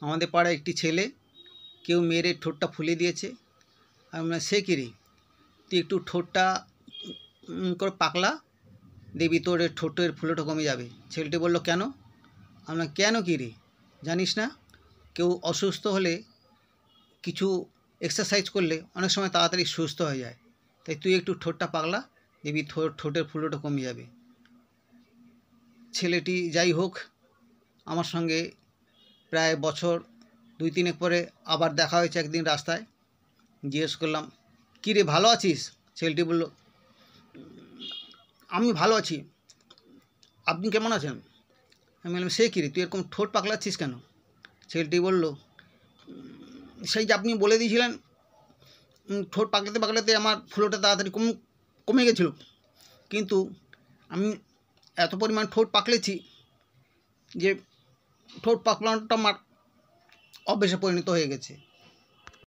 আমাদের পাড়ায় একটি ছেলে কেউ মেরে ঠোঁটটা ফুলিয়ে দিয়েছে। আমি বললাম, সে কী রে, তুই একটু ঠোঁটটা করে পাকলা, দেখবি তোর ঠোঁটের ফুলোটা কমে যাবে। ছেলেটি বলল, কেন? আমরা কেন কী রে, জানিস না, কেউ অসুস্থ হলে কিছু এক্সারসাইজ করলে অনেক সময় তাড়াতাড়ি সুস্থ হয়ে যায়। তাই তুই একটু ঠোঁটটা পাকলা, দেখবি ঠোঁটের ফুলোটা কমে যাবে। ছেলেটি যাই হোক আমার সঙ্গে প্রায় বছর 2-3 পরে আবার দেখা হয়েছে একদিন রাস্তায়। জিজ্ঞেস করলাম, কী রে, ভালো আছিস? ছেলেটি বলল, আমি ভালো আছি, আপনি কেমন আছেন? আমি বললাম, সে কী রে, তুই এরকম ঠোঁট পাকলাচ্ছিস কেন? ছেলেটি বলল, সেই যে আপনি বলে দিয়েছিলেন ঠোঁট পাকলাতে পাকলাতে আমার ফুলোটা তাড়াতাড়ি কমে গেছিল, কিন্তু আমি এত পরিমাণ ঠোঁট পাকলেছি যে ঠোঁট পাকলানোটা আমার অভ্যেসে পরিণত হয়ে গেছে।